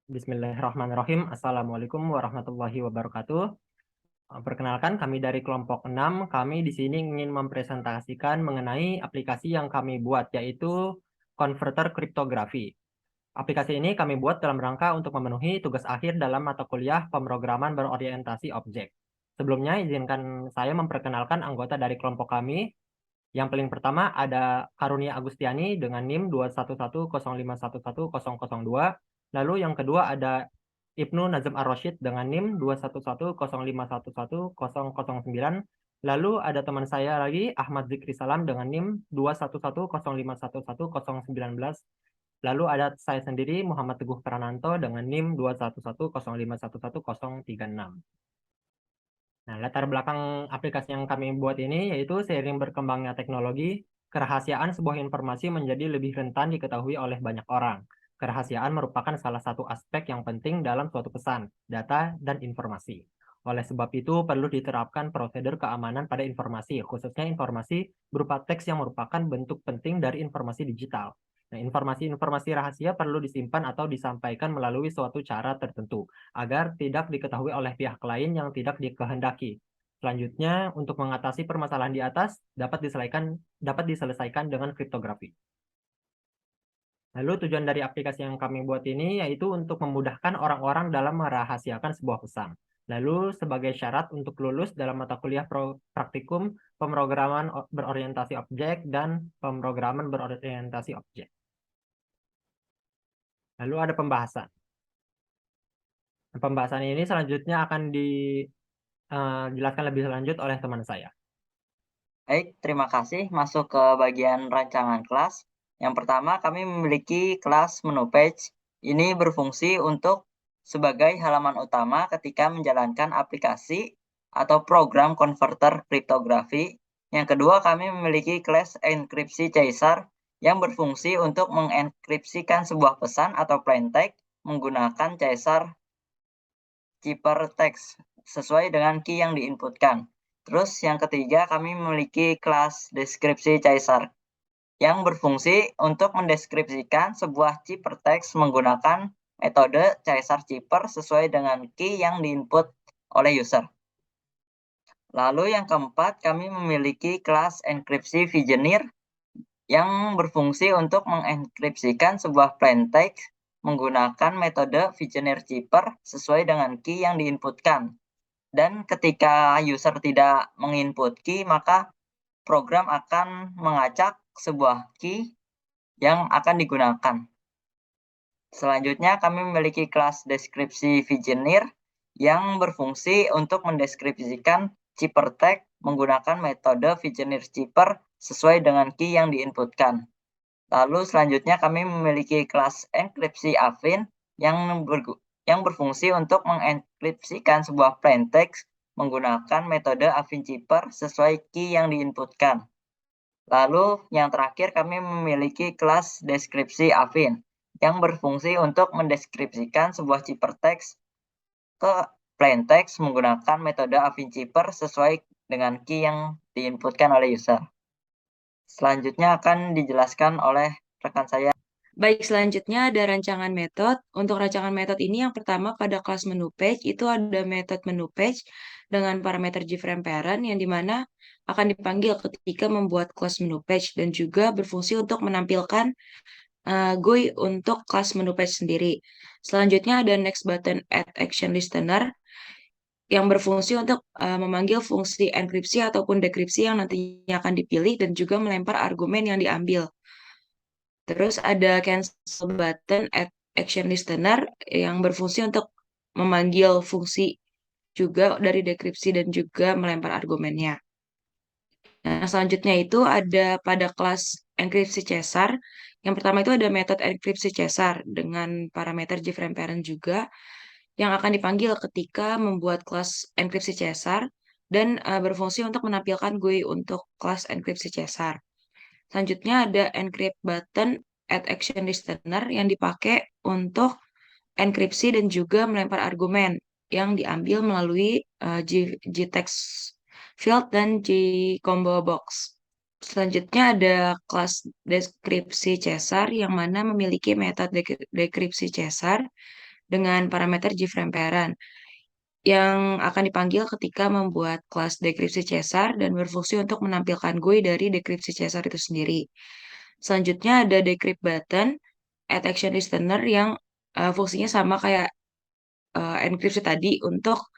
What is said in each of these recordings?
Bismillahirrahmanirrahim. Assalamualaikum warahmatullahi wabarakatuh. Perkenalkan, kami dari kelompok 6. Kami di sini ingin mempresentasikan mengenai aplikasi yang kami buat, yaitu konverter kriptografi. Aplikasi ini kami buat dalam rangka untuk memenuhi tugas akhir dalam mata kuliah pemrograman berorientasi objek. Sebelumnya, izinkan saya memperkenalkan anggota dari kelompok kami. Yang paling pertama ada Karunia Agustiani dengan NIM 21105111002. Lalu yang kedua ada Ibnu Nazm Ar-Rasyid dengan NIM 21105111009. Lalu ada teman saya lagi Ahmad Zikri Salam dengan NIM 21105111019. Lalu ada saya sendiri Muhammad Teguh Prananto dengan NIM 21105111036. Nah, latar belakang aplikasi yang kami buat ini yaitu seiring berkembangnya teknologi, kerahasiaan sebuah informasi menjadi lebih rentan diketahui oleh banyak orang. Kerahasiaan merupakan salah satu aspek yang penting dalam suatu pesan, data, dan informasi. Oleh sebab itu, perlu diterapkan prosedur keamanan pada informasi, khususnya informasi berupa teks yang merupakan bentuk penting dari informasi digital. Nah, informasi-informasi rahasia perlu disimpan atau disampaikan melalui suatu cara tertentu agar tidak diketahui oleh pihak lain yang tidak dikehendaki. Selanjutnya, untuk mengatasi permasalahan di atas dapat diselesaikan dengan kriptografi. Lalu tujuan dari aplikasi yang kami buat ini yaitu untuk memudahkan orang-orang dalam merahasiakan sebuah pesan. Lalu sebagai syarat untuk lulus dalam mata kuliah praktikum pemrograman berorientasi objek dan pemrograman berorientasi objek. Lalu ada pembahasan. Pembahasan ini selanjutnya akan dijelaskan lebih lanjut oleh teman saya. Baik, terima kasih. Masuk ke bagian rancangan kelas. Yang pertama, kami memiliki kelas menu page. Ini berfungsi untuk sebagai halaman utama ketika menjalankan aplikasi atau program konverter kriptografi. Yang kedua, kami memiliki kelas enkripsi caesar yang berfungsi untuk mengenkripsikan sebuah pesan atau plaintext menggunakan caesar ciphertext sesuai dengan key yang diinputkan. Terus yang ketiga, kami memiliki kelas deskripsi caesar yang berfungsi untuk mendeskripsikan sebuah ciphertext menggunakan metode caesar cipher sesuai dengan key yang diinput oleh user. Lalu yang keempat, kami memiliki kelas enkripsi vigenir yang berfungsi untuk mengenkripsikan sebuah plaintext menggunakan metode vigenir cipher sesuai dengan key yang diinputkan. Dan ketika user tidak menginput key, maka program akan mengacak sebuah key yang akan digunakan. Selanjutnya, kami memiliki kelas deskripsi vigenir yang berfungsi untuk mendeskripsikan ciphertext menggunakan metode vigenir cipher sesuai dengan key yang diinputkan. Lalu selanjutnya kami memiliki kelas enkripsi affine yang berfungsi untuk mengenkripsikan sebuah plaintext menggunakan metode affine cipher sesuai key yang diinputkan. Lalu yang terakhir kami memiliki kelas deskripsi affine yang berfungsi untuk mendeskripsikan sebuah ciphertext ke plaintext menggunakan metode affine cipher sesuai dengan key yang diinputkan oleh user. Selanjutnya akan dijelaskan oleh rekan saya. Baik, selanjutnya ada rancangan metode. Untuk rancangan metode ini yang pertama pada kelas menu page itu ada metode menu page dengan parameter JFrame parent yang dimana akan dipanggil ketika membuat kelas menu page dan juga berfungsi untuk menampilkan GUI untuk kelas menu page sendiri. Selanjutnya ada next button add action listener yang berfungsi untuk memanggil fungsi enkripsi ataupun dekripsi yang nantinya akan dipilih dan juga melempar argumen yang diambil. Terus ada cancel button add action listener yang berfungsi untuk memanggil fungsi juga dari dekripsi dan juga melempar argumennya. Nah, selanjutnya itu ada pada kelas enkripsi caesar. Yang pertama itu ada metode enkripsi caesar dengan parameter JFrame parent juga yang akan dipanggil ketika membuat kelas enkripsi caesar dan berfungsi untuk menampilkan GUI untuk kelas enkripsi caesar. Selanjutnya ada encrypt button add action listener yang dipakai untuk enkripsi dan juga melempar argumen yang diambil melalui JText field dan JCombo box. Selanjutnya ada kelas deskripsi caesar yang mana memiliki metode dekripsi caesar dengan parameter GFrame parent yang akan dipanggil ketika membuat kelas dekripsi Caesar dan berfungsi untuk menampilkan GUI dari dekripsi Caesar itu sendiri. Selanjutnya ada decrypt button at action listener yang fungsinya sama kayak enkripsi tadi untuk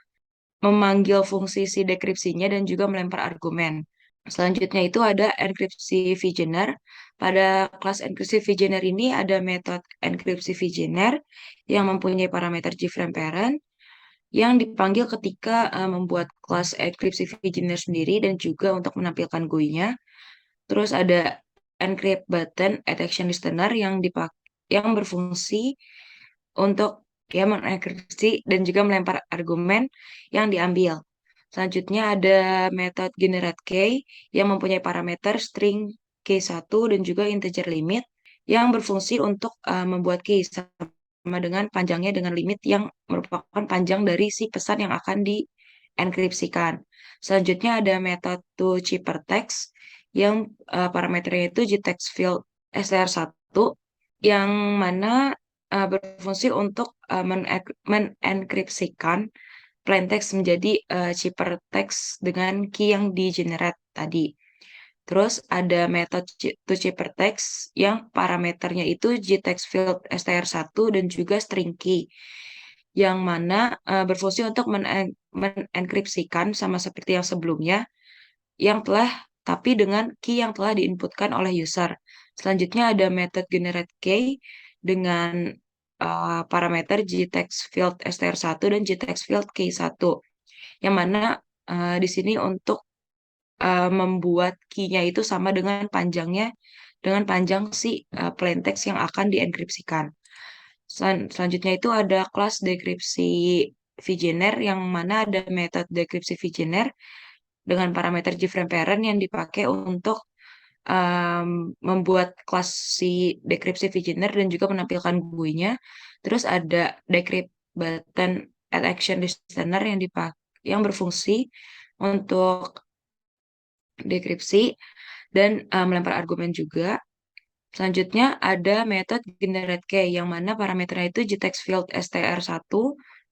memanggil fungsi si dekripsinya dan juga melempar argumen. Selanjutnya itu ada enkripsi vigener. Pada kelas enkripsi vigener ini ada metode enkripsi vigener yang mempunyai parameter GFrame parent yang dipanggil ketika membuat kelas enkripsi vigener sendiri dan juga untuk menampilkan GUI-nya. Terus ada encrypt button at action listener yang berfungsi untuk ya mengenkripsi dan juga melempar argumen yang diambil. Selanjutnya ada metode generate key yang mempunyai parameter string key 1 dan juga integer limit yang berfungsi untuk membuat key sama dengan panjangnya dengan limit yang merupakan panjang dari si pesan yang akan dienkripsikan. Selanjutnya ada metode to text yang parameternya itu gtext field str1 yang mana berfungsi untuk menenkripsikan plain text menjadi text dengan key yang di-generate tadi. Terus ada metode to text yang parameternya itu gtext field str1 dan juga string key yang mana berfungsi untuk menenkripsikan sama seperti yang sebelumnya yang telah tapi dengan key yang telah diinputkan oleh user. Selanjutnya ada method generate key dengan parameter gtext field str1 dan gtext field key 1 yang mana di sini untuk membuat key-nya itu sama dengan panjang si plain text yang akan dienkripsikan. Selanjutnya itu ada kelas dekripsi vigener yang mana ada metode dekripsi vigener dengan parameter GFrame parent yang dipakai untuk membuat kelas si dekripsi vigener dan juga menampilkan GUI-nya. Terus ada decrypt button at action listener yang berfungsi untuk dekripsi dan melempar argumen juga. Selanjutnya ada metode generate key yang mana parameternya itu gtext field str1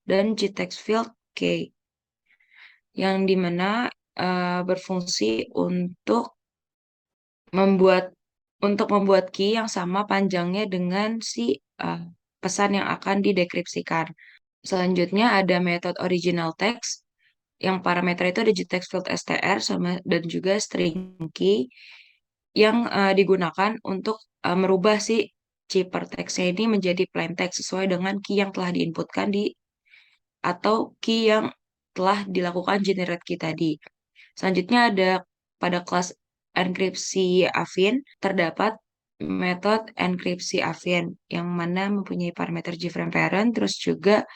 dan gtext field key yang dimana berfungsi membuat membuat key yang sama panjangnya dengan si pesan yang akan didekripsikan. Selanjutnya ada metode original text yang parameter itu ada gtext field str sama dan juga string key yang digunakan untuk merubah si chipper text-nya ini menjadi plain text sesuai dengan key yang telah diinputkan atau key yang telah dilakukan generate key tadi. Selanjutnya ada pada kelas enkripsi Affine terdapat metode enkripsi Affine yang mana mempunyai parameter GFrame parent terus juga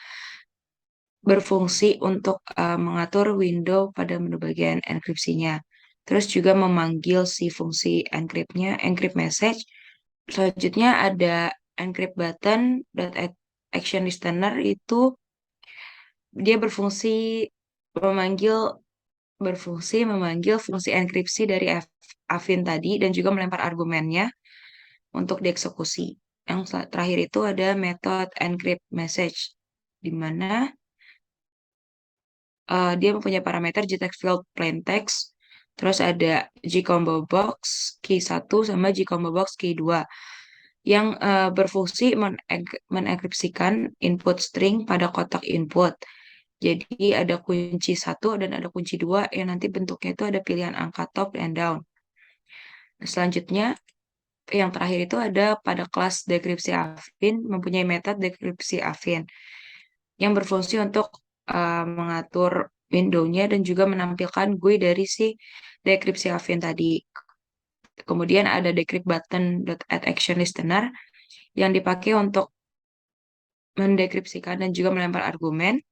berfungsi untuk mengatur window pada menu bagian enkripsinya. Terus juga memanggil si fungsi encrypt message. Selanjutnya ada encrypt button action listener itu dia memanggil fungsi enkripsi dari Affine tadi dan juga melempar argumennya untuk dieksekusi. Yang terakhir itu ada metode encrypt message di mana dia mempunyai parameter gtext field plain text, terus ada gcombo box key 1 sama gcombo box key 2 yang berfungsi menenkripsikan input string pada kotak input. Jadi ada kunci 1 dan ada kunci 2 yang nanti bentuknya itu ada pilihan angka top and down. Selanjutnya, yang terakhir itu ada pada kelas dekripsi Affine mempunyai metode dekripsi Affine yang berfungsi untuk mengatur window-nya dan juga menampilkan GUI dari si dekripsi Affine tadi. Kemudian ada decrypt button at action listener yang dipakai untuk mendekripsikan dan juga melempar argumen.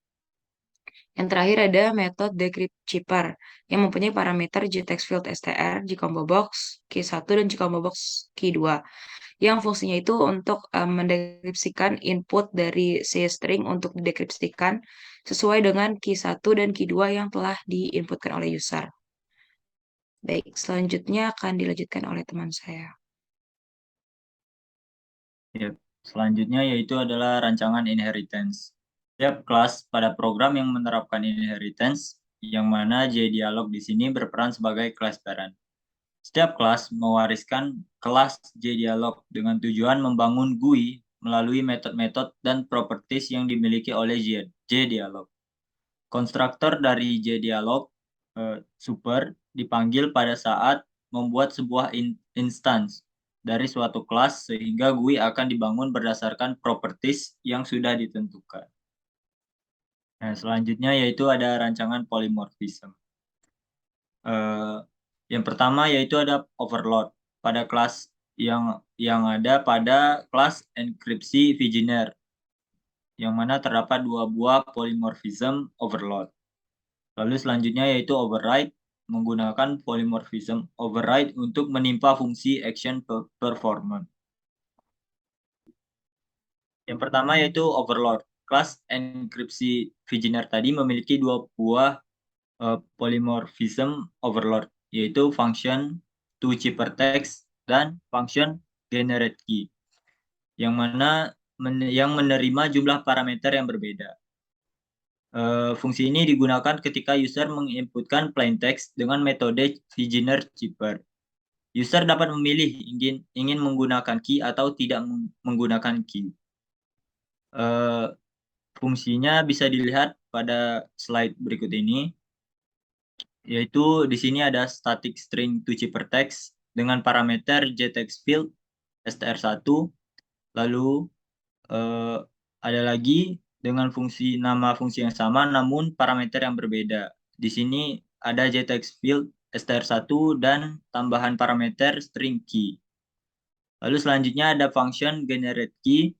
Yang terakhir ada metode decrypt chipper yang mempunyai parameter gtext field str, gcombo box, key 1 dan gcombo box key 2 yang fungsinya itu untuk mendekripsikan input dari si string untuk didekripsikan sesuai dengan key 1 dan key 2 yang telah diinputkan oleh user. Baik, selanjutnya akan dilanjutkan oleh teman saya. Ya, Selanjutnya yaitu adalah rancangan inheritance. Setiap kelas pada program yang menerapkan inheritance, yang mana JDialog di sini berperan sebagai class parent. Setiap kelas mewariskan kelas JDialog dengan tujuan membangun GUI melalui metode-metode dan properties yang dimiliki oleh JDialog. Konstruktor dari JDialog super dipanggil pada saat membuat sebuah instance dari suatu kelas sehingga GUI akan dibangun berdasarkan properties yang sudah ditentukan. Nah, selanjutnya yaitu ada rancangan polymorphism. Yang pertama yaitu ada overload pada kelas yang ada pada kelas enkripsi Vigenère, yang mana terdapat dua buah polymorphism overload. Lalu selanjutnya yaitu override, menggunakan polymorphism override untuk menimpa fungsi action performance. Yang pertama yaitu overload. Kelas enkripsi Vigenère tadi memiliki dua buah polymorphism overload, yaitu function toChipperText dan function generateKey, yang mana yang menerima jumlah parameter yang berbeda. Fungsi ini digunakan ketika user menginputkan plain text dengan metode Vigenère Chipper. User dapat memilih ingin menggunakan key atau tidak menggunakan key. Fungsinya bisa dilihat pada slide berikut ini, yaitu di sini ada static string toChipperText dengan parameter JTextField str1, lalu ada lagi dengan nama fungsi yang sama namun parameter yang berbeda. Di sini ada JTextField str1 dan tambahan parameter string key. Lalu selanjutnya ada function generateKey.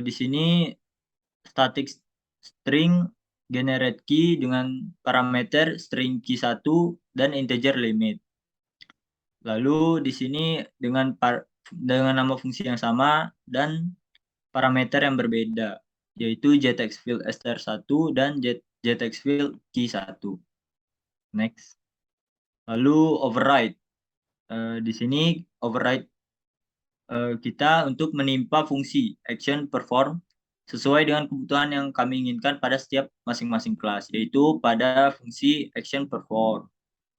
Di sini static string generateKey dengan parameter string key1 dan integer limit. Lalu di sini dengan nama fungsi yang sama dan parameter yang berbeda, yaitu JTextField str1 dan JTextField key1. Next. Lalu override. Di sini override kita untuk menimpa fungsi action perform sesuai dengan kebutuhan yang kami inginkan pada setiap masing-masing kelas, yaitu pada fungsi action perform.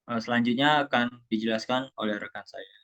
Selanjutnya akan dijelaskan oleh rekan saya.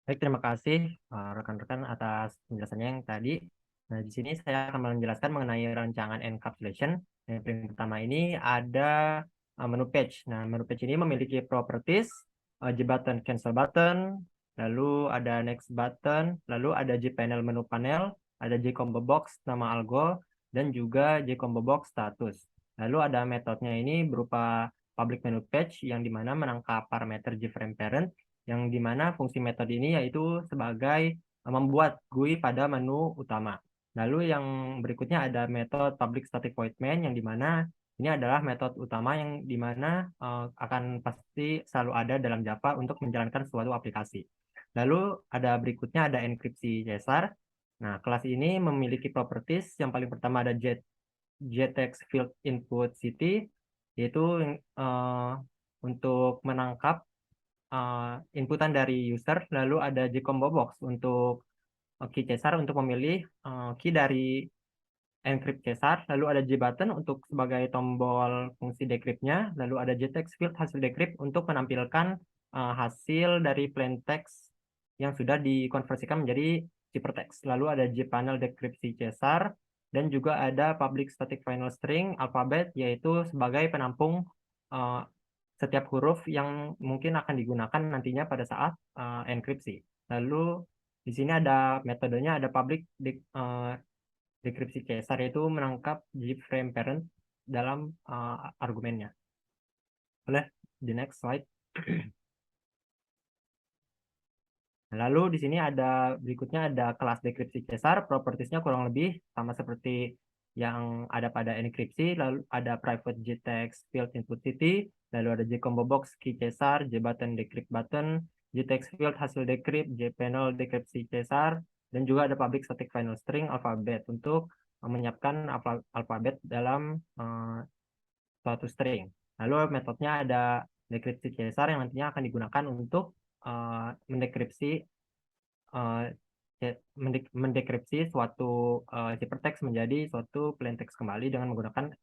Baik, terima kasih rekan-rekan atas penjelasannya yang tadi. Nah, di sini saya akan menjelaskan mengenai rancangan encapsulation. Yang pertama ini ada menu page. Nah, menu page ini memiliki properties, J-button, cancel button, lalu ada next button, lalu ada J-panel menu panel, ada J-combo box nama algo, dan juga J-combo box status. Lalu ada metodenya ini berupa public menu page yang dimana menangkap parameter JFrame parent, yang dimana fungsi metode ini yaitu sebagai membuat GUI pada menu utama. Lalu yang berikutnya ada metode public static void main, yang dimana ini adalah metode utama yang dimana akan pasti selalu ada dalam Java untuk menjalankan suatu aplikasi. Lalu ada berikutnya ada enkripsi Caesar. Nah, kelas ini memiliki properties. Yang paling pertama ada JTextField input city, yaitu untuk menangkap inputan dari user. Lalu ada Jcombo box untuk key Caesar untuk memilih key dari encrypt Caesar. Lalu ada JButton untuk sebagai tombol fungsi decrypt-nya. Lalu ada JTextField hasil decrypt untuk menampilkan hasil dari plain text yang sudah dikonversikan menjadi ciphertext. Lalu ada JPanel dekripsi Caesar, dan juga ada public static final string alphabet, yaitu sebagai penampung setiap huruf yang mungkin akan digunakan nantinya pada saat enkripsi. Lalu di sini ada metodenya, ada public dekripsi Caesar, yaitu menangkap JFrame parent dalam argumennya. Boleh di next slide. Lalu di sini ada berikutnya ada kelas dekripsi Caesar, propertiesnya kurang lebih sama seperti yang ada pada enkripsi. Lalu ada private JTextField input city, lalu ada JCombo box key Caesar, JButton decrypt button, JTextField hasil decrypt, JPanel dekripsi Caesar, dan juga ada public static final string alphabet untuk menyiapkan alfabet dalam suatu string. Lalu metodenya ada dekripsi Caesar yang nantinya akan digunakan untuk mendekripsi mendekripsi suatu ciphertext menjadi suatu plain text kembali dengan menggunakan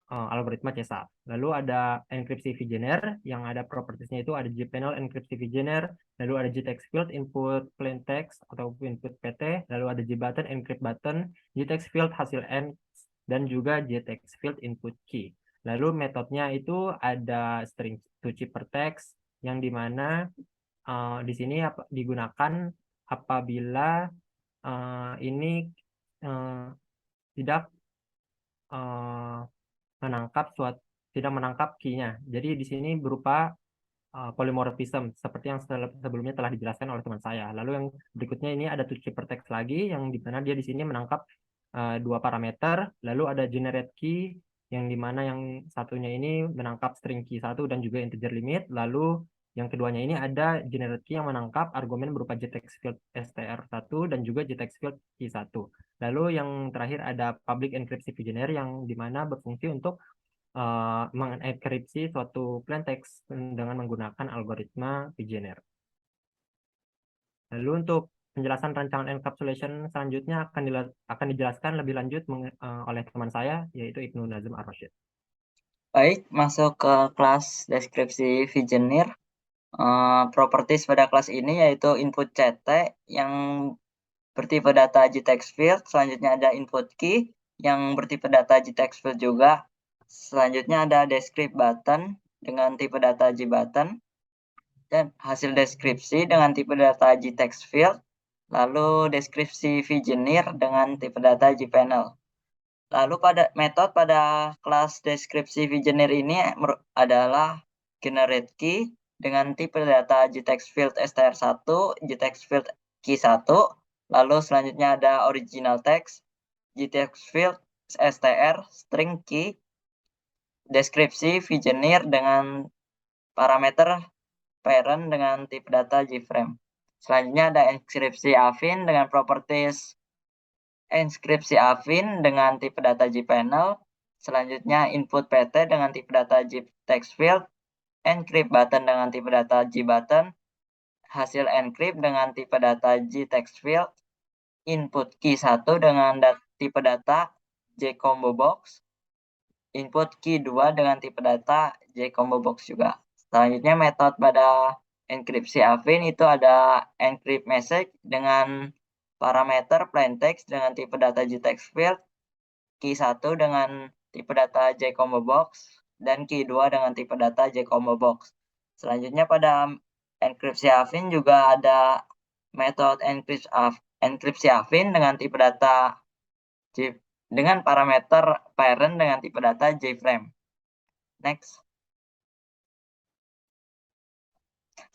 algoritma CSAT. Lalu ada enkripsi VGener yang ada propertiesnya itu ada gpanel enkripsi VGener, lalu ada gtext field input plain text atau input PT, lalu ada gbutton encrypt button, gtext field hasil end, dan juga gtext field input key. Lalu metodenya itu ada string to ciphertext yang dimana di sini digunakan apabila ini tidak tidak menangkap key-nya. Jadi di sini berupa polymorphism seperti yang sebelumnya telah dijelaskan oleh teman saya. Lalu yang berikutnya ini ada to ciphertext lagi yang di mana dia di sini menangkap dua parameter, lalu ada generate key yang di mana yang satunya ini menangkap string key 1 dan juga integer limit, lalu yang keduanya ini ada generate key yang menangkap argumen berupa gtext field str1 dan juga gtext field key 1. Lalu yang terakhir ada public encryption VGener yang di mana berfungsi untuk mengenkripsi suatu plain text dengan menggunakan algoritma VGener. Lalu untuk penjelasan rancangan encapsulation selanjutnya akan dijelaskan lebih lanjut oleh teman saya, yaitu Ibnu Nazim Ar-Rasyid. Baik, masuk ke kelas deskripsi VGener. Properties pada kelas ini yaitu input CT yang bertipe data gtext field, selanjutnya ada input key yang bertipe data gtext field juga. Selanjutnya ada descript button dengan tipe data gbutton dan hasil deskripsi dengan tipe data gtext field, lalu deskripsi VGener dengan tipe data gpanel. Lalu pada kelas deskripsi VGener ini adalah generate key dengan tipe data gtext field str1, gtext field key 1, lalu selanjutnya ada original text, gtext field str, string key, deskripsi VGener dengan parameter parent dengan tipe data gframe. Selanjutnya ada enkripsi Affine dengan properties enkripsi Affine dengan tipe data gpanel. Selanjutnya input PT dengan tipe data gtext field, encrypt button dengan tipe data gbutton, hasil encrypt dengan tipe data gtext field, input key 1 dengan tipe data jcombo box, input key 2 dengan tipe data jcombo box juga. Selanjutnya metode pada enkripsi Affine itu ada encrypt message dengan parameter plain text dengan tipe data gtext field, key 1 dengan tipe data jcombo box, dan key 2 dengan tipe data jcombo box. Selanjutnya pada enkripsi Affine juga ada metode enkripsi Affine dengan tipe data dengan parameter parent dengan tipe data jframe. Next.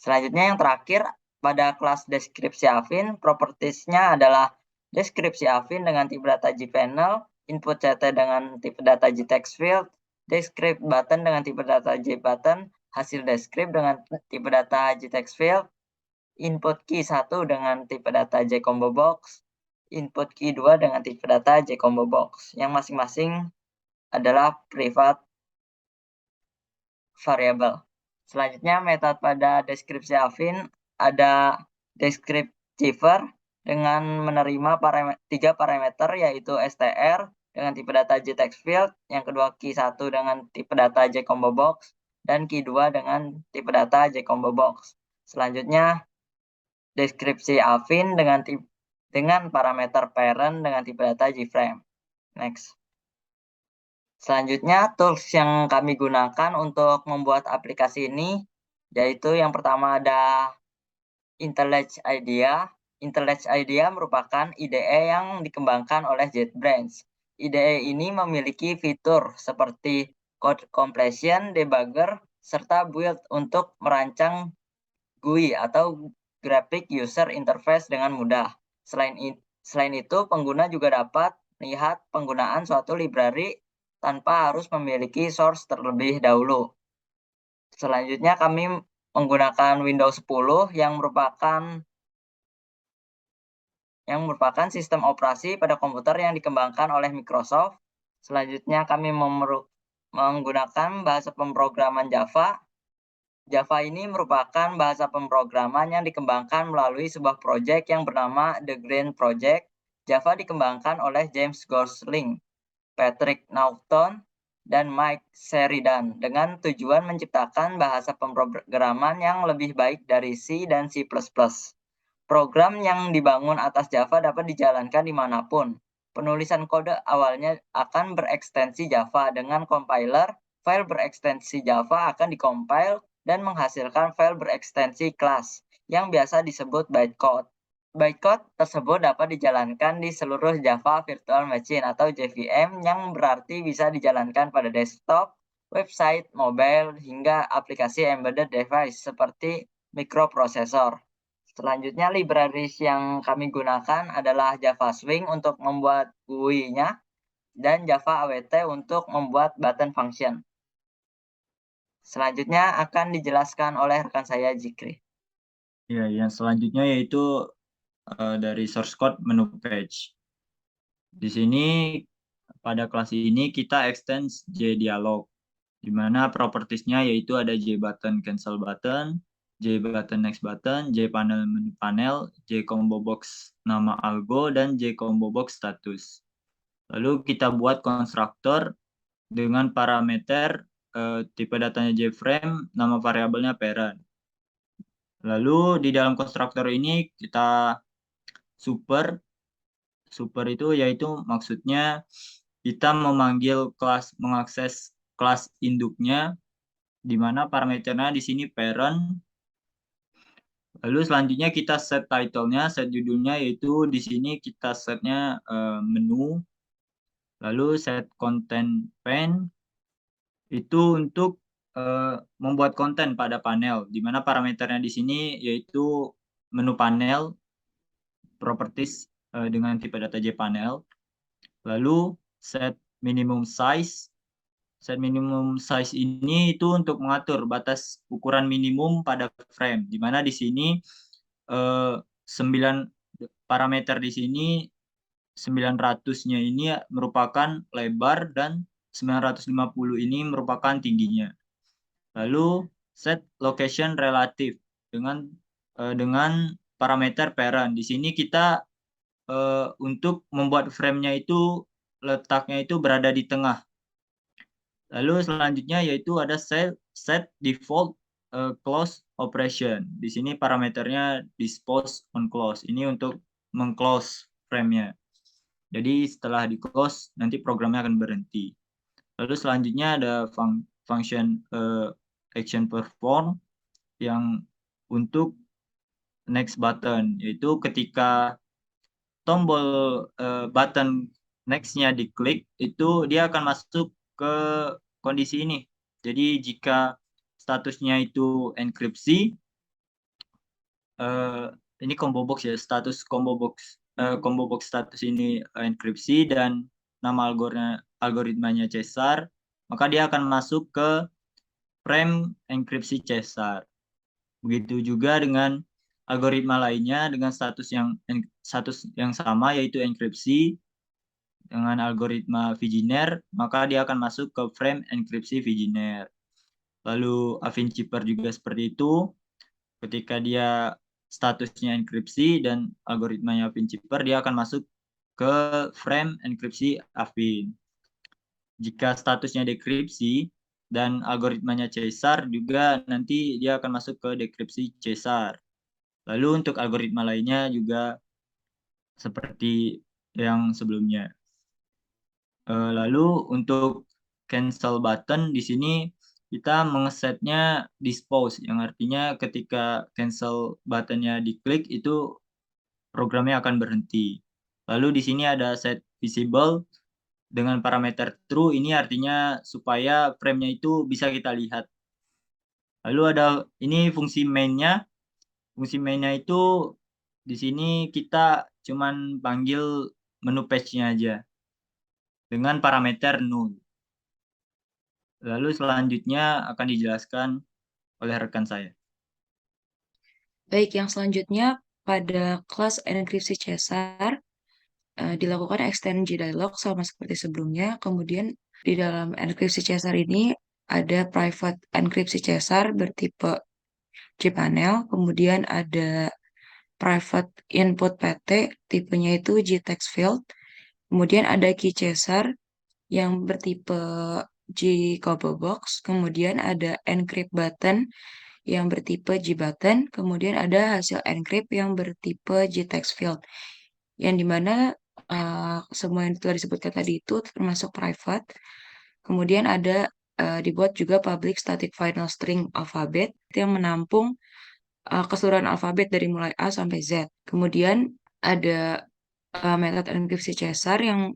Selanjutnya yang terakhir pada kelas deskripsi Affine, propertiesnya adalah deskripsi Affine dengan tipe data gpanel, input CT dengan tipe data gtext field, descript button dengan tipe data gbutton, hasil descript dengan tipe data gtext field, input key 1 dengan tipe data jcombo box, input key 2 dengan tipe data jcombo box, yang masing-masing adalah private variable. Selanjutnya metode pada deskripsi Affine ada descriptiver dengan menerima 3 parameter yaitu str dengan tipe data gtext field, yang kedua key 1 dengan tipe data jcombo box, dan key 2 dengan tipe data jcombo box. Selanjutnya deskripsi Affine dengan parameter parent dengan tipe data gframe. Next. Selanjutnya, tools yang kami gunakan untuk membuat aplikasi ini, yaitu yang pertama ada IntelliJ IDEA. IntelliJ IDEA merupakan IDE yang dikembangkan oleh JetBrains. IDE ini memiliki fitur seperti code completion, debugger, serta build untuk merancang GUI atau Graphic User Interface dengan mudah. Selain itu, pengguna juga dapat melihat penggunaan suatu library tanpa harus memiliki source terlebih dahulu. Selanjutnya kami menggunakan Windows 10 yang merupakan sistem operasi pada komputer yang dikembangkan oleh Microsoft. Selanjutnya kami menggunakan bahasa pemrograman Java Java ini merupakan bahasa pemrograman yang dikembangkan melalui sebuah proyek yang bernama The Green Project. Java dikembangkan oleh James Gosling, Patrick Naughton, dan Mike Sheridan dengan tujuan menciptakan bahasa pemrograman yang lebih baik dari C dan C++. Program yang dibangun atas Java dapat dijalankan dimanapun. Penulisan kode awalnya akan berekstensi Java dengan compiler. File berekstensi Java akan dikompil dan menghasilkan file berekstensi kelas yang biasa disebut bytecode. Bytecode tersebut dapat dijalankan di seluruh Java Virtual Machine atau JVM yang berarti bisa dijalankan pada desktop, website, mobile, hingga aplikasi embedded device seperti microprocessor. Selanjutnya, libraries yang kami gunakan adalah Java Swing untuk membuat GUI-nya dan Java AWT untuk membuat button function. Selanjutnya akan dijelaskan oleh rekan saya, Jikri. Ya, yang selanjutnya yaitu dari source code menu page. Di sini pada kelas ini kita extend JDialog, di mana propertiesnya yaitu ada JButton cancel button, JButton next button, JPanel menu panel, JCombo box nama algo, dan JCombo box status. Lalu kita buat konstruktor dengan parameter tipe datanya JFrame, nama variabelnya parent. Lalu di dalam konstruktor ini kita super itu yaitu maksudnya kita memanggil kelas, mengakses kelas induknya, di mana parameternya di sini parent. Lalu selanjutnya kita set title-nya, set judulnya, yaitu di sini kita setnya menu. Lalu set content pane itu untuk membuat konten pada panel, di mana parameternya di sini yaitu menu panel, properties dengan tipe data JPanel. Lalu set minimum size. Set minimum size ini itu untuk mengatur batas ukuran minimum pada frame, di mana di sini 9 parameter di sini 900-nya ini merupakan lebar dan 950 ini merupakan tingginya. Lalu set location relative dengan parameter parent. Di sini kita untuk membuat frame-nya itu letaknya itu berada di tengah. Lalu selanjutnya yaitu ada set default close operation. Di sini parameternya dispose on close. Ini untuk mengclose frame-nya. Jadi setelah di-close, nanti programnya akan berhenti. Lalu selanjutnya ada function action perform yang untuk next button, yaitu ketika tombol button next-nya diklik, itu dia akan masuk ke kondisi ini. Jadi jika statusnya itu enkripsi, ini combo box ya, status combo box status ini enkripsi dan nama algoritmanya Caesar, maka dia akan masuk ke frame enkripsi Caesar. Begitu juga dengan algoritma lainnya dengan status yang sama yaitu enkripsi dengan algoritma Viginer, maka dia akan masuk ke frame enkripsi Viginer. Lalu AVINCIPER juga seperti itu. Ketika dia statusnya enkripsi dan algoritmanya AVINCIPER, dia akan masuk ke frame enkripsi Avin. Jika statusnya dekripsi dan algoritmanya Caesar, juga nanti dia akan masuk ke dekripsi Caesar. Lalu untuk algoritma lainnya juga seperti yang sebelumnya. Lalu untuk cancel button di sini kita mengesetnya dispose, yang artinya ketika cancel buttonnya diklik itu programnya akan berhenti. Lalu di sini ada set visible dengan parameter true, ini artinya supaya frame-nya itu bisa kita lihat. Lalu ada ini fungsi main-nya. Fungsi main-nya itu di sini kita cuman panggil menu page-nya aja dengan parameter null. Lalu selanjutnya akan dijelaskan oleh rekan saya. Baik, yang selanjutnya pada kelas enkripsi Caesar dilakukan extend JDialog sama seperti sebelumnya. Kemudian di dalam enkripsi Caesar ini ada private enkripsi Caesar bertipe cPanel, kemudian ada private input PT, tipenya itu JText field, kemudian ada key Caesar yang bertipe G-Combo box, kemudian ada encrypt button yang bertipe G-button, kemudian ada hasil encrypt yang bertipe JText field, yang dimana semua yang telah disebutkan tadi itu termasuk private. Kemudian ada dibuat juga public static final string alphabet yang menampung keseluruhan alfabet dari mulai A sampai Z. Kemudian ada metode enkripsi Caesar yang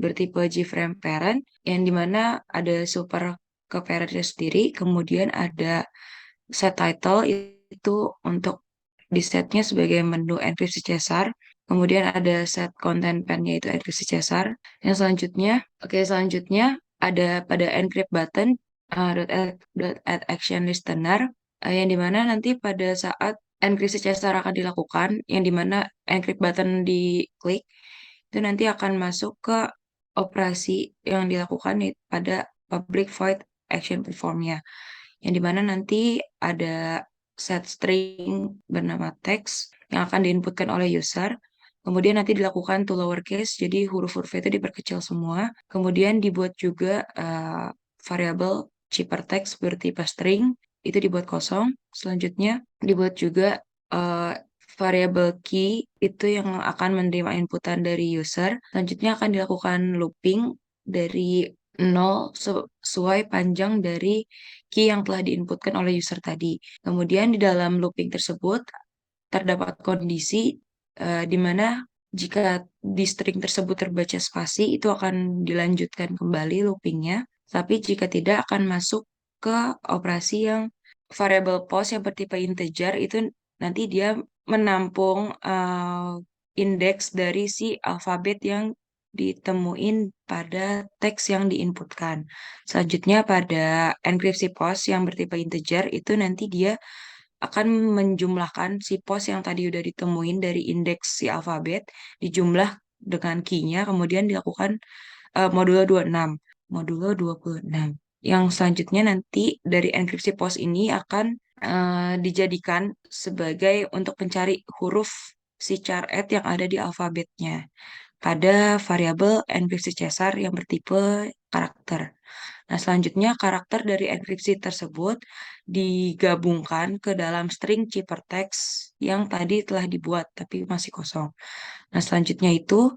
bertipe G-frame parent, yang dimana ada super ke parentnya sendiri, kemudian ada set title itu untuk di setnya sebagai menu enkripsi Caesar, kemudian ada set content pen-nya itu enkripsi Caesar. Yang selanjutnya ada pada encrypt button dot add action listener, yang dimana nanti pada saat enkripsi Caesar akan dilakukan, yang dimana encrypt button diklik, itu nanti akan masuk ke operasi yang dilakukan pada public void action performnya, yang dimana nanti ada set string bernama text yang akan diinputkan oleh user, kemudian nanti dilakukan to lowercase, jadi huruf-huruf itu diperkecil semua, kemudian dibuat juga variabel ciphertext bertipe string, itu dibuat kosong, selanjutnya dibuat juga variabel key itu yang akan menerima inputan dari user. Selanjutnya akan dilakukan looping dari 0 sesuai panjang dari key yang telah diinputkan oleh user tadi. Kemudian di dalam looping tersebut terdapat kondisi di mana jika di string tersebut terbaca spasi, itu akan dilanjutkan kembali loopingnya. Tapi jika tidak, akan masuk ke operasi yang variable post yang bertipe integer, itu nanti dia menampung indeks dari si alfabet yang ditemuin pada teks yang diinputkan. Selanjutnya pada enkripsi post yang bertipe integer, itu nanti dia akan menjumlahkan si pos yang tadi udah ditemuin dari indeks si alfabet, dijumlah dengan key-nya, kemudian dilakukan modulo 26. Modulo 26. Yang selanjutnya nanti dari enkripsi pos ini akan dijadikan sebagai untuk mencari huruf si char-at yang ada di alfabetnya pada variabel enkripsi Caesar yang bertipe karakter. Nah, selanjutnya karakter dari enkripsi tersebut digabungkan ke dalam string ciphertext yang tadi telah dibuat tapi masih kosong. Nah, selanjutnya itu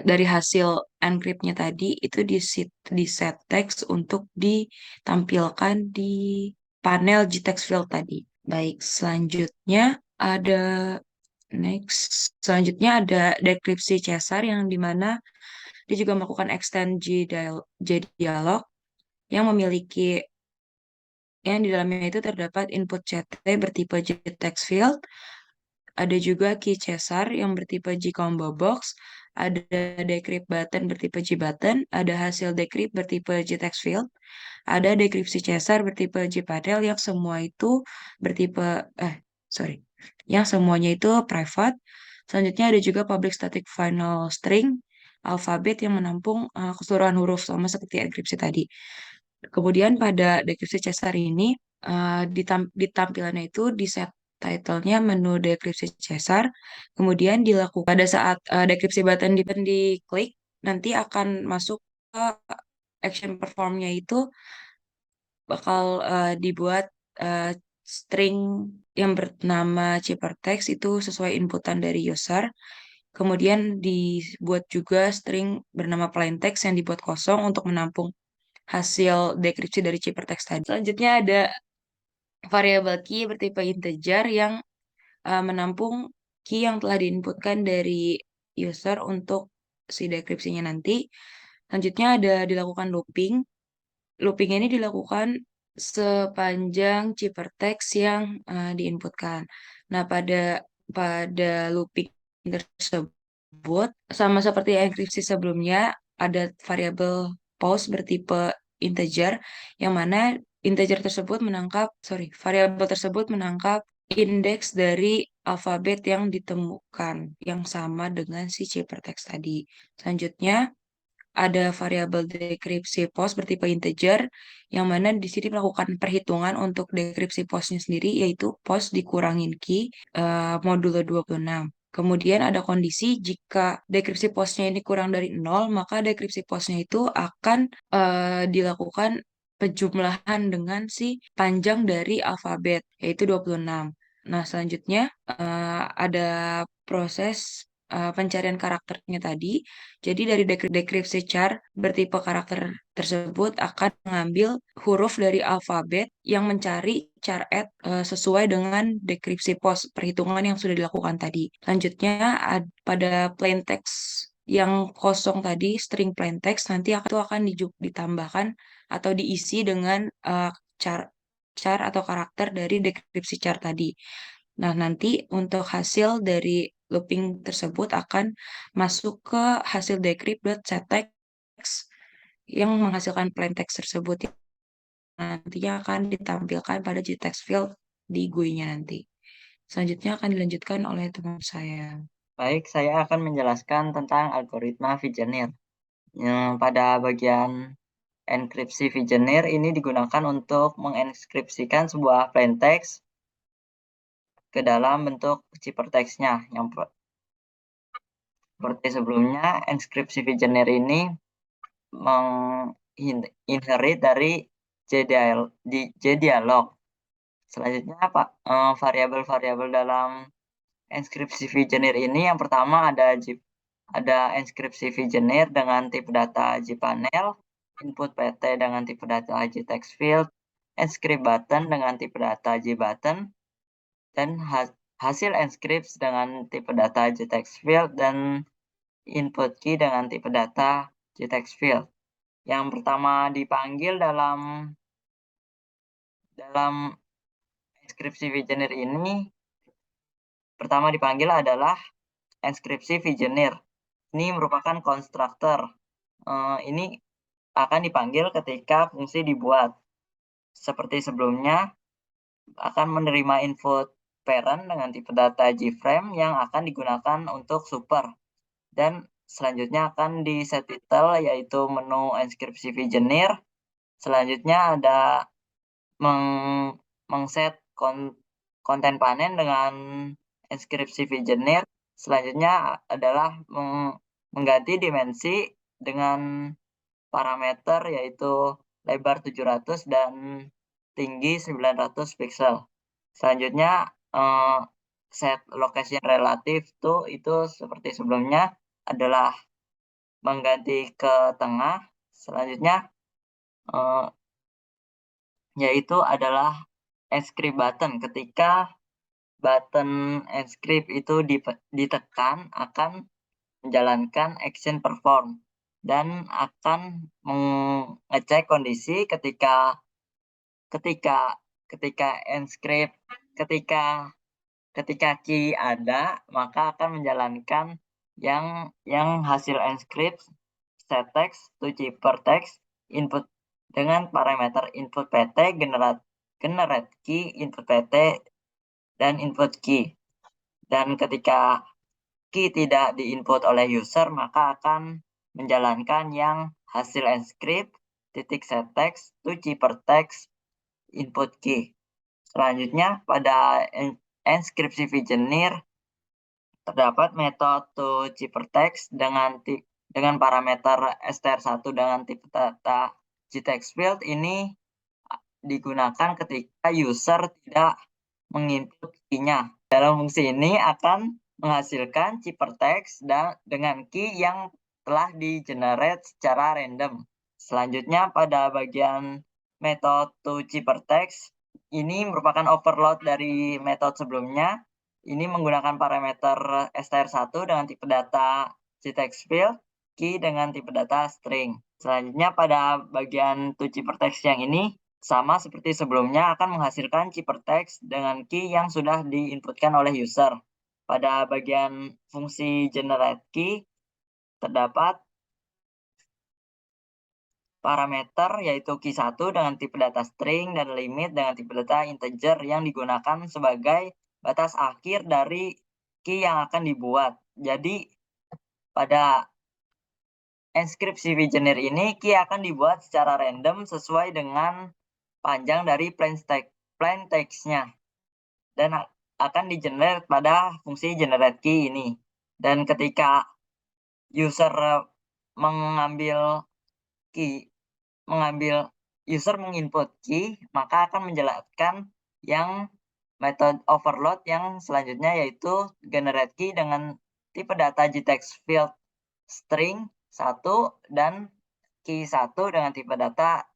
dari hasil encrypt-nya tadi itu di set text untuk ditampilkan di panel JText field tadi. Baik, selanjutnya ada dekripsi Caesar yang dimana dia juga melakukan extend JDialog yang memiliki yang di dalamnya itu terdapat input CT bertipe JText field, ada juga key Caesar yang bertipe G-Combo box, ada decrypt button bertipe G-button, ada hasil decrypt bertipe JText field, ada dekripsi Caesar bertipe G-Padel yang semua itu yang semuanya itu private. Selanjutnya ada juga public static final string alfabet yang menampung keseluruhan huruf sama seperti enkripsi tadi. Kemudian pada dekripsi Caesar ini di tampilannya itu di set title-nya menu dekripsi Caesar, kemudian dilakukan pada saat dekripsi button diklik, nanti akan masuk ke action perform-nya itu bakal dibuat string yang bernama ciphertext itu sesuai inputan dari user. Kemudian dibuat juga string bernama plaintext yang dibuat kosong untuk menampung hasil dekripsi dari ciphertext tadi. Selanjutnya ada variabel key bertipe integer yang menampung key yang telah diinputkan dari user untuk si dekripsinya nanti. Selanjutnya ada dilakukan looping. Looping ini dilakukan sepanjang ciphertext yang diinputkan. Nah, pada looping tersebut sama seperti enkripsi sebelumnya, ada variabel post bertipe integer yang mana variabel tersebut menangkap indeks dari alfabet yang ditemukan yang sama dengan si ciphertext tadi. Selanjutnya ada variabel dekripsi post bertipe integer, yang mana di sini melakukan perhitungan untuk dekripsi postnya sendiri, yaitu post dikurangin key modulo 26. Kemudian ada kondisi jika dekripsi postnya ini kurang dari 0, maka dekripsi postnya itu akan dilakukan penjumlahan dengan si panjang dari alfabet, yaitu 26. Nah, selanjutnya ada proses pencarian karakternya tadi. Jadi dari dekripsi char bertipe karakter tersebut akan mengambil huruf dari alfabet yang mencari char add sesuai dengan dekripsi post perhitungan yang sudah dilakukan tadi. Selanjutnya pada plain text yang kosong tadi, string plain text, nanti itu akan ditambahkan atau diisi dengan char atau karakter dari dekripsi char tadi. Nah, nanti untuk hasil dari looping tersebut akan masuk ke hasil decrypt.setText yang menghasilkan plain text tersebut. Nantinya akan ditampilkan pada gText field di GUI-nya nanti. Selanjutnya akan dilanjutkan oleh teman saya. Baik, saya akan menjelaskan tentang algoritma Vigenère. Pada bagian enkripsi Vigenère ini digunakan untuk mengenkripsikan sebuah plain text ke dalam bentuk ciphertext-nya. Seperti sebelumnya, enkripsi Vigenère ini inherit dari JDialog. Selanjutnya, variabel-variabel dalam enkripsi Vigenère ini yang pertama ada enkripsi Vigenère dengan tipe data JPanel, input PT dengan tipe data JTextField, enscript button dengan tipe data JButton, dan hasil enscript dengan tipe data JTextField dan input key dengan tipe data JTextField. Yang pertama dipanggil dalam enkripsi Vigenère ini, pertama dipanggil adalah enkripsi Vigenère. Ini merupakan konstruktor. Ini akan dipanggil ketika fungsi dibuat. Seperti sebelumnya, akan menerima input parent dengan tipe data JFrame yang akan digunakan untuk super. Dan selanjutnya akan di set title, yaitu menu enkripsi Vigenère. Selanjutnya ada mengset konten panen dengan enkripsi Vigenère. Selanjutnya adalah mengganti dimensi dengan parameter yaitu lebar 700 dan tinggi 900 pixel. Selanjutnya set location relatif itu seperti sebelumnya adalah mengganti ke tengah. Selanjutnya yaitu adalah enscript button. Ketika button enscript itu ditekan akan menjalankan action perform dan akan mengecek kondisi ketika enscript ketika key ada, maka akan menjalankan yang hasil enscript set text to ciphertext input dengan parameter input PT, generate key, input PT, dan input key. Dan ketika key tidak diinput oleh user, maka akan menjalankan yang hasil enscript set text to ciphertext input key. Selanjutnya pada enkripsi Vigenère terdapat metode to ciphertext dengan parameter str1 dengan tipe data JTextField. Ini digunakan ketika user tidak menginput key-nya. Dalam fungsi ini akan menghasilkan ciphertext dengan key yang telah di-generate secara random. Selanjutnya pada bagian metode to ciphertext, ini merupakan overload dari metode sebelumnya. Ini menggunakan parameter str1 dengan tipe data JTextField, key dengan tipe data string. Selanjutnya pada bagian to ciphertext yang ini sama seperti sebelumnya akan menghasilkan ciphertext dengan key yang sudah diinputkan oleh user. Pada bagian fungsi generate key terdapat parameter yaitu key1 dengan tipe data string dan limit dengan tipe data integer yang digunakan sebagai batas akhir dari key yang akan dibuat. Jadi pada Enskripsi Vigenère ini key akan dibuat secara random sesuai dengan panjang dari plain text-nya dan akan di-generate pada fungsi generate key ini. Dan ketika user menginput key, maka akan menjelaskan yang method overload yang selanjutnya, yaitu generate key dengan tipe data JText field string 1 dan key 1 dengan tipe data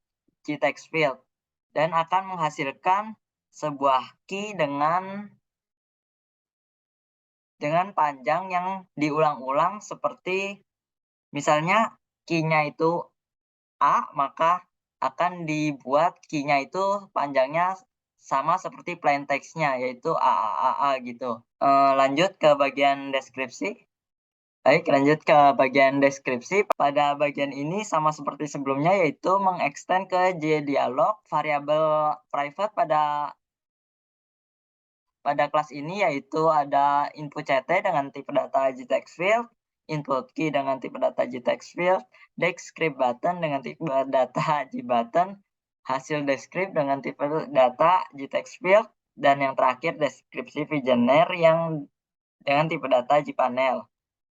JText field, dan akan menghasilkan sebuah key dengan panjang yang diulang-ulang, seperti misalnya key-nya itu A, maka akan dibuat key-nya itu panjangnya sama seperti plain text-nya, yaitu AAAA gitu. Lanjut ke bagian deskripsi. Baik, lanjut ke bagian deskripsi. Pada bagian ini sama seperti sebelumnya, yaitu mengextend ke JDialog variabel private pada kelas ini, yaitu ada input CT dengan tipe data JText field, input key dengan tipe data JText field, descript button dengan tipe data JButton, hasil descript dengan tipe data JText field, dan yang terakhir deskripsi Vigenère yang dengan tipe data JPanel.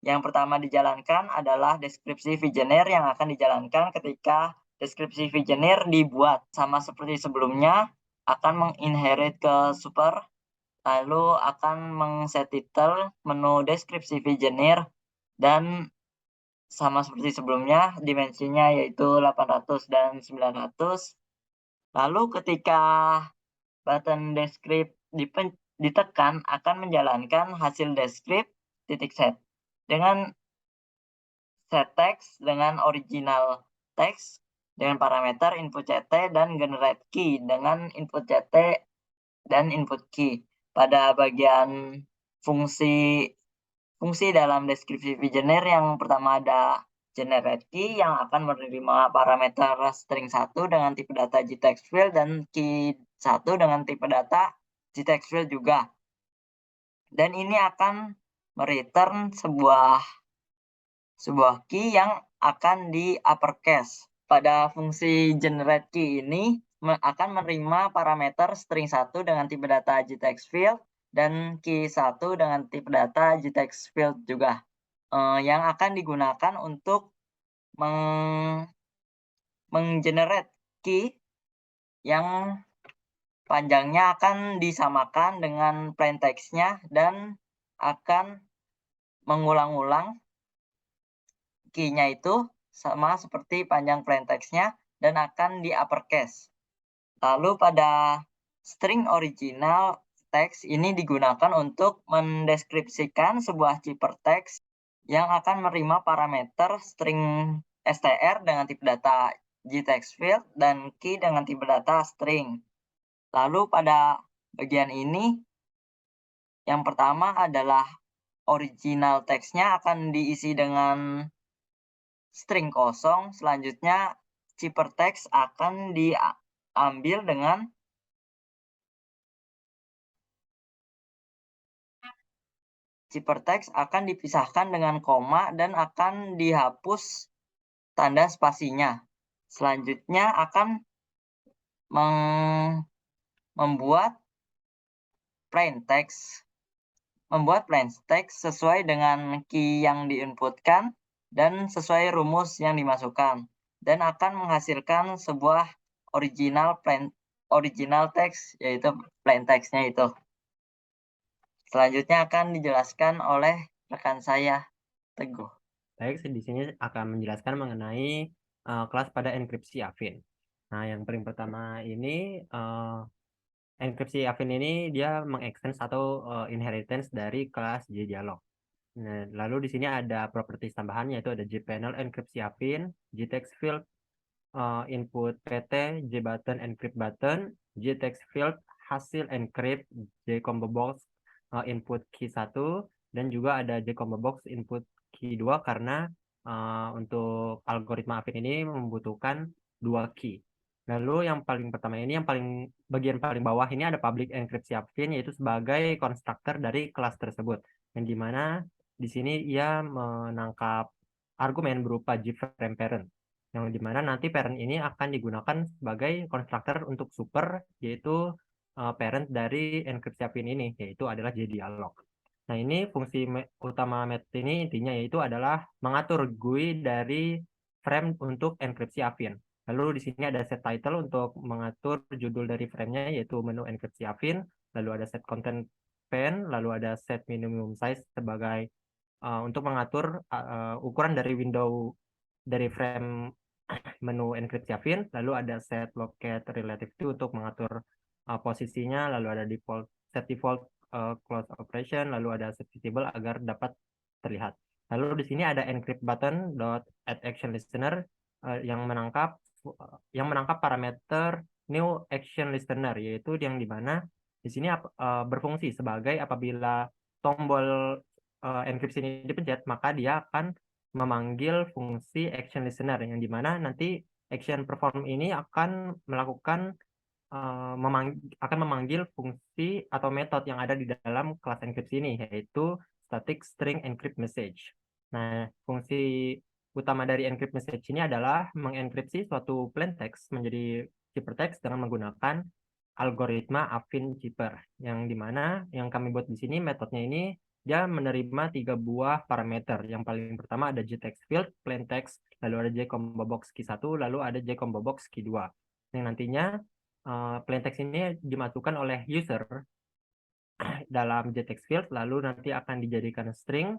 Yang pertama dijalankan adalah deskripsi Vigenère yang akan dijalankan ketika deskripsi Vigenère dibuat. Sama seperti sebelumnya, akan menginherit ke super, lalu akan mengset title menu deskripsi Vigenère, dan sama seperti sebelumnya dimensinya yaitu 800 dan 900. Lalu ketika button descript ditekan, akan menjalankan hasil descript .set dengan set text dengan original text dengan parameter input CT dan generate key dengan input CT dan input key. Pada bagian fungsi dalam deskripsi Vigenère, yang pertama ada generate key yang akan menerima parameter string 1 dengan tipe data JText field dan key 1 dengan tipe data JText field juga. Dan ini akan mereturn sebuah key yang akan di uppercase. Pada fungsi generate key ini akan menerima parameter string 1 dengan tipe data JText field dan key 1 dengan tipe data JText field juga, yang akan digunakan untuk menggenerate key yang panjangnya akan disamakan dengan plain text-nya dan akan mengulang-ulang key-nya itu sama seperti panjang plain text-nya dan akan di uppercase. Lalu pada string original text ini digunakan untuk mendeskripsikan sebuah ciphertext yang akan menerima parameter string str dengan tipe data JText field dan key dengan tipe data string. Lalu pada bagian ini, yang pertama adalah original text-nya akan diisi dengan string kosong. Selanjutnya ciphertext akan diambil dengan ciphertext akan dipisahkan dengan koma dan akan dihapus tanda spasinya. Selanjutnya akan membuat plain text sesuai dengan key yang diinputkan dan sesuai rumus yang dimasukkan, dan akan menghasilkan sebuah original text, yaitu plain text-nya itu. Selanjutnya akan dijelaskan oleh rekan saya, Teguh. Baik, di sini akan menjelaskan mengenai kelas pada enkripsi Affine. Nah, yang paling pertama ini enkripsi Affine ini dia mengextend atau inheritance dari kelas JDialog. Nah, lalu di sini ada properties tambahan, yaitu ada JPanel enkripsi Affine, JText field input PT, JButton encrypt button, JText field hasil encrypt, JCombo box input key 1, dan juga ada JCombo box input key 2 karena untuk algoritma Affine ini membutuhkan 2 key. Lalu yang paling pertama ini, bagian paling bawah ini ada public enkripsi Affine, yaitu sebagai konstruktor dari kelas tersebut, yang dimana di sini ia menangkap argumen berupa gframe parent, yang dimana nanti parent ini akan digunakan sebagai konstruktor untuk super, yaitu parent dari enkripsi Affin ini, yaitu adalah JDialog. Nah, ini fungsi utama metode ini intinya yaitu adalah mengatur GUI dari frame untuk enkripsi Affin. Lalu di sini ada set title untuk mengatur judul dari frame-nya, yaitu menu enkripsi Affin. Lalu ada set content pane, lalu ada set minimum size sebagai untuk mengatur ukuran dari window dari frame menu enkripsi Affin. Lalu ada set locate relativity untuk mengatur posisinya. Lalu ada set default close operation. Lalu ada set visible agar dapat terlihat. Lalu di sini ada encrypt button add action listener yang menangkap parameter new action listener, yaitu yang dimana di sini berfungsi sebagai apabila tombol enkripsi ini dipencet, maka dia akan memanggil fungsi action listener, yang dimana nanti action perform ini akan melakukan akan memanggil fungsi atau metode yang ada di dalam kelas enkripsi ini, yaitu static string encrypt message. Nah, fungsi utama dari encrypt message ini adalah mengenkripsi suatu plain text menjadi ciphertext dengan menggunakan algoritma Affin Cipher, yang dimana yang kami buat di sini metodenya ini dia menerima 3 buah parameter. Yang paling pertama ada JText field, plain text, lalu ada JComboBox key 1, lalu ada JComboBox key 2. Yang nantinya plain text ini dimasukkan oleh user dalam JText field, lalu nanti akan dijadikan string,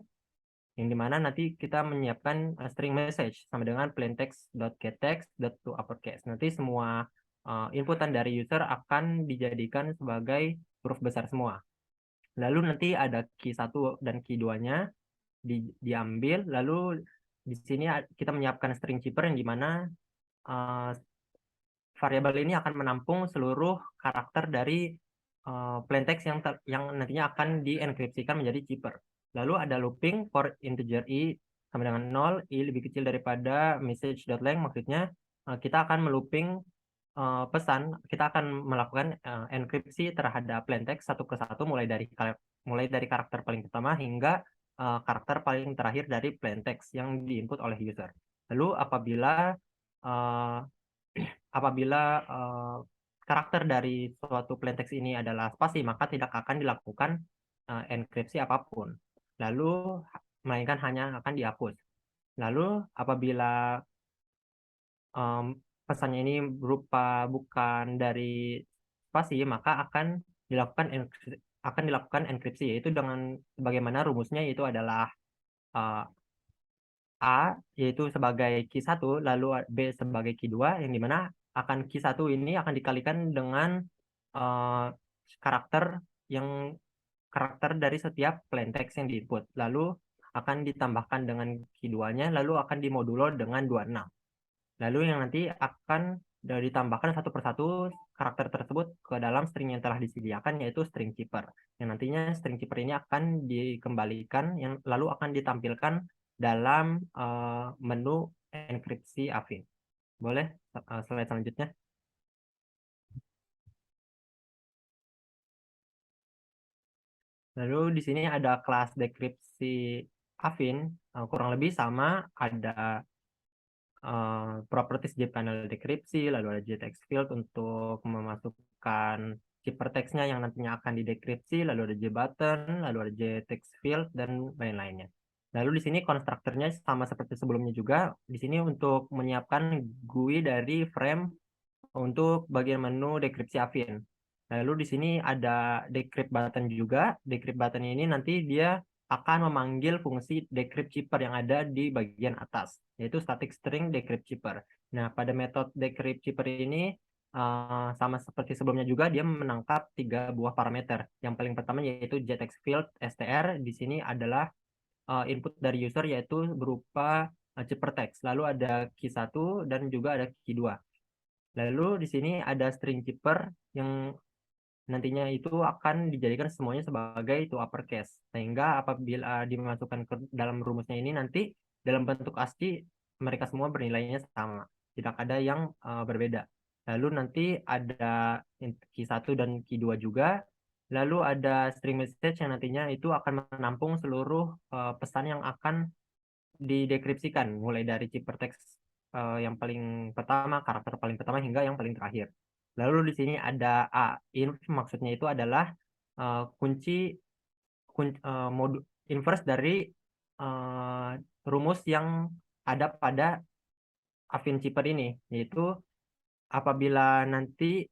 yang dimana nanti kita menyiapkan string message sama dengan plaintext.getText.toUpperCase. Nanti semua inputan dari user akan dijadikan sebagai huruf besar semua. Lalu nanti ada key 1 dan key 2-nya diambil, lalu di sini kita menyiapkan string cipher yang dimana variabel ini akan menampung seluruh karakter dari plain text yang nantinya akan dienkripsikan menjadi cipher. Lalu ada looping for integer i sama dengan 0, i lebih kecil daripada message.length, maksudnya kita akan melooping pesan, kita akan melakukan enkripsi terhadap plain text satu ke satu mulai dari karakter paling pertama hingga karakter paling terakhir dari plain text yang diinput oleh user. Lalu apabila karakter dari suatu plain text ini adalah spasi, maka tidak akan dilakukan enkripsi apapun. Lalu melainkan hanya akan dihapus. Lalu apabila pesannya ini berupa bukan dari spasi, maka akan dilakukan enkripsi, yaitu dengan bagaimana rumusnya, yaitu adalah A yaitu sebagai key 1, lalu B sebagai key 2, yang dimana akan key 1 ini akan dikalikan dengan karakter dari setiap plain text yang diinput, lalu akan ditambahkan dengan key 2-nya, lalu akan dimodulo dengan 26. Lalu yang nanti akan ditambahkan satu persatu karakter tersebut ke dalam string yang telah disediakan, yaitu string cipher. Yang nantinya string cipher ini akan dikembalikan, yang lalu akan ditampilkan dalam menu enkripsi Affin. Boleh slide selanjutnya. Lalu di sini ada kelas dekripsi Affin, kurang lebih sama, ada properties JPanel dekripsi, lalu ada JText field untuk memasukkan ciphertext-nya yang nantinya akan didekripsi, lalu ada JButton, lalu ada JText field, dan lain-lainnya. Lalu di sini konstruktornya sama seperti sebelumnya juga. Di sini untuk menyiapkan GUI dari frame untuk bagian menu dekripsi Affin. Lalu di sini ada decrypt button juga. Decrypt button ini nanti dia akan memanggil fungsi decrypt cipher yang ada di bagian atas, yaitu static string decrypt cipher. Nah, pada metode decrypt cipher ini sama seperti sebelumnya juga, dia menangkap 3 buah parameter. Yang paling pertama yaitu JText field str. Di sini adalah input dari user, yaitu berupa ciphertext. Lalu ada key 1 dan juga ada key 2. Lalu di sini ada string cipher yang nantinya itu akan dijadikan semuanya sebagai toUpperCase. Sehingga apabila dimasukkan ke dalam rumusnya ini, nanti dalam bentuk ASCII mereka semua bernilainya sama, tidak ada yang berbeda. Lalu nanti ada key 1 dan key 2 juga. Lalu ada string message yang nantinya itu akan menampung seluruh pesan yang akan didekripsikan mulai dari ciphertext yang paling pertama, karakter paling pertama hingga yang paling terakhir. Lalu di sini ada inf, maksudnya itu adalah kunci inverse dari rumus yang ada pada Affine Chipper ini, yaitu apabila nanti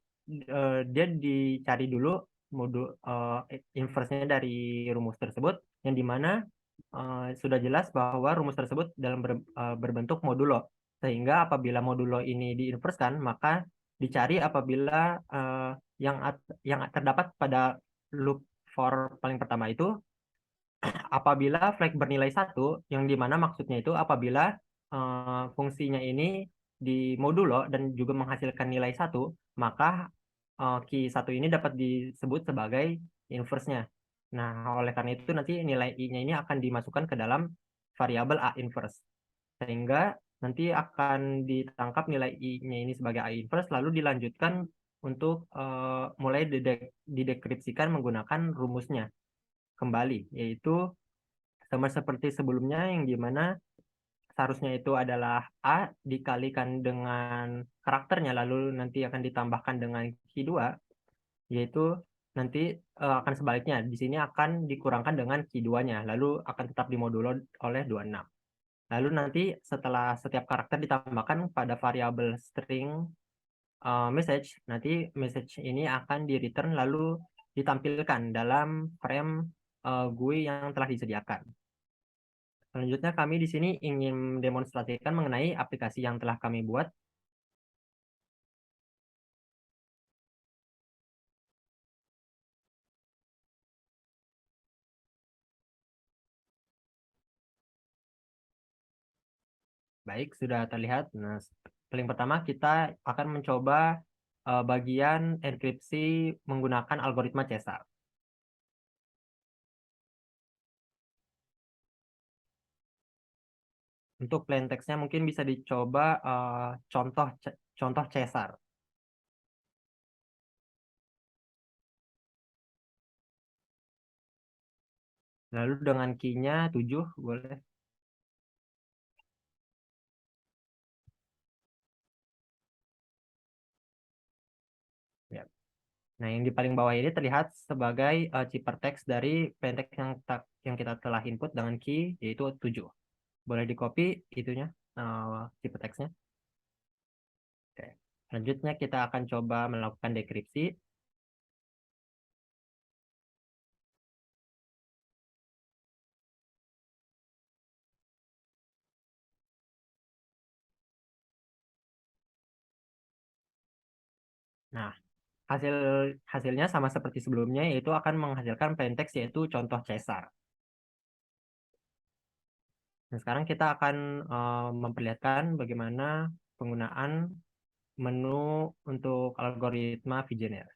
dia dicari dulu modul inverse-nya dari rumus tersebut, yang dimana sudah jelas bahwa rumus tersebut berbentuk modulo, sehingga apabila modulo ini diinverskan, maka dicari apabila yang terdapat pada loop for paling pertama itu apabila flag bernilai 1, yang dimana maksudnya itu apabila fungsinya ini di modulo dan juga menghasilkan nilai 1, maka key 1 ini dapat disebut sebagai inverse-nya. Nah, oleh karena itu nanti nilai I-nya ini akan dimasukkan ke dalam variabel A inverse. Sehingga nanti akan ditangkap nilai I-nya ini sebagai A inverse, lalu dilanjutkan untuk mulai didekripsikan menggunakan rumusnya kembali, yaitu sama seperti sebelumnya, yang dimana seharusnya itu adalah A dikalikan dengan karakternya, lalu nanti akan ditambahkan dengan Q2, yaitu nanti akan sebaliknya. Di sini akan dikurangkan dengan Q2-nya, lalu akan tetap dimodulo oleh 26. Lalu nanti setelah setiap karakter ditambahkan pada variabel string message, nanti message ini akan di-return lalu ditampilkan dalam frame GUI yang telah disediakan. Selanjutnya kami di sini ingin mendemonstrasikan mengenai aplikasi yang telah kami buat. Baik, sudah terlihat. Nah, paling pertama kita akan mencoba bagian enkripsi menggunakan algoritma Caesar. Untuk plain text-nya mungkin bisa dicoba contoh Caesar. Lalu dengan key-nya 7 boleh. Ya. Nah, yang di paling bawah ini terlihat sebagai ciphertext dari plain text yang kita telah input dengan key yaitu 7. Boleh di-copy itunya, ciphertext-nya. Oke. Selanjutnya kita akan coba melakukan dekripsi. Nah, hasilnya sama seperti sebelumnya, yaitu akan menghasilkan plain text yaitu contoh Caesar. Nah, sekarang kita akan memperlihatkan bagaimana penggunaan menu untuk algoritma Vigenère.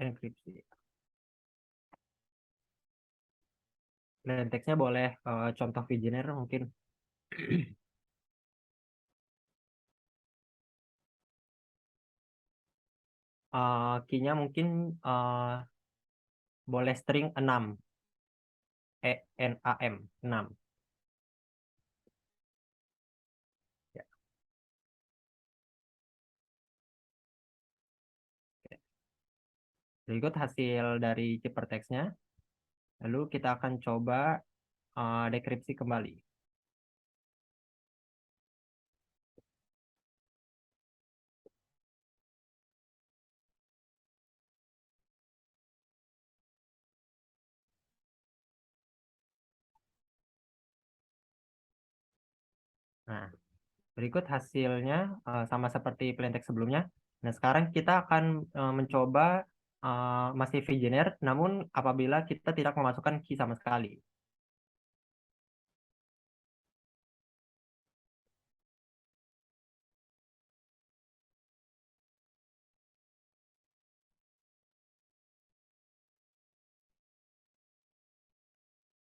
Enkripsi. Plain text-nya boleh contoh Vigenère mungkin. Key-nya mungkin boleh string 6. NAM 6. Ya. Berikut hasil dari ciphertext-nya. Lalu kita akan coba dekripsi kembali. Nah, berikut hasilnya sama seperti plain text sebelumnya. Nah, sekarang kita akan mencoba masih Vigenère, namun apabila kita tidak memasukkan key sama sekali.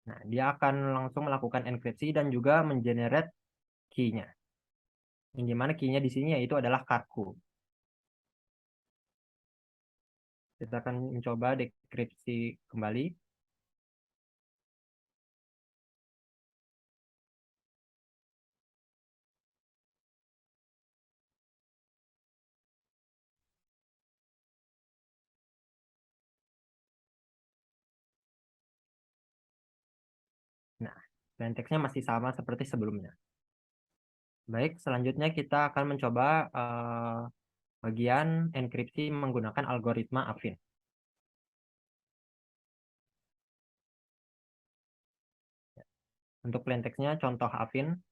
Nah, dia akan langsung melakukan enkripsi dan juga mengenerate key-nya. Yang dimana key-nya di sini yaitu adalah karku. Kita akan mencoba dekripsi kembali. Plaintext-nya masih sama seperti sebelumnya. Baik, selanjutnya kita akan mencoba bagian enkripsi menggunakan algoritma Affine. Untuk plaintext-nya contoh Affine.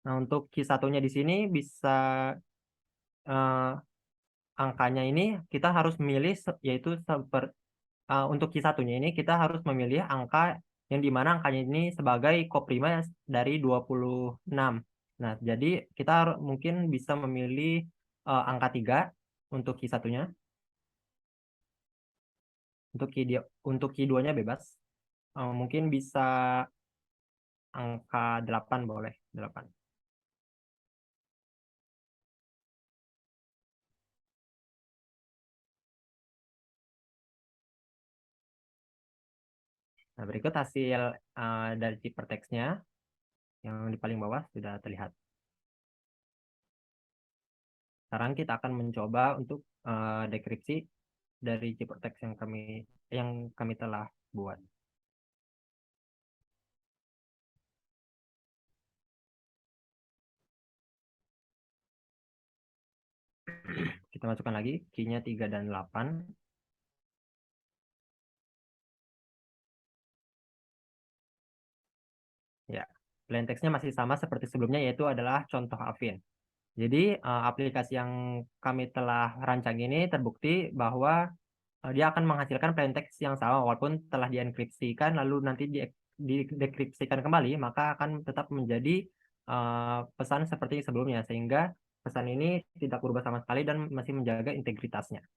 Nah, untuk Q1-nya di sini bisa angkanya ini kita harus milih yaitu untuk Q1-nya ini kita harus memilih angka yang dimana angkanya ini sebagai koprima dari 26. Nah, jadi kita mungkin bisa memilih angka 3 untuk Q1-nya. Untuk Q2-nya bebas. Mungkin bisa angka 8 boleh, 8. Nah, berikut hasil dari ciphertext-nya yang di paling bawah sudah terlihat. Sekarang kita akan mencoba untuk dekripsi dari ciphertext yang kami telah buat. Kita masukkan lagi key-nya 3 dan 8. Ya, plaintext-nya masih sama seperti sebelumnya, yaitu adalah contoh Affine. Jadi aplikasi yang kami telah rancang ini terbukti bahwa dia akan menghasilkan plaintext yang sama walaupun telah dienkripsikan lalu nanti didekripsikan kembali, maka akan tetap menjadi pesan seperti sebelumnya, sehingga pesan ini tidak berubah sama sekali dan masih menjaga integritasnya.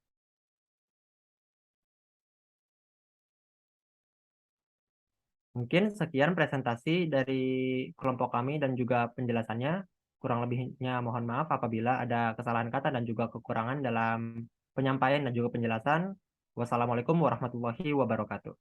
Mungkin sekian presentasi dari kelompok kami dan juga penjelasannya. Kurang lebihnya mohon maaf apabila ada kesalahan kata dan juga kekurangan dalam penyampaian dan juga penjelasan. Wassalamualaikum warahmatullahi wabarakatuh.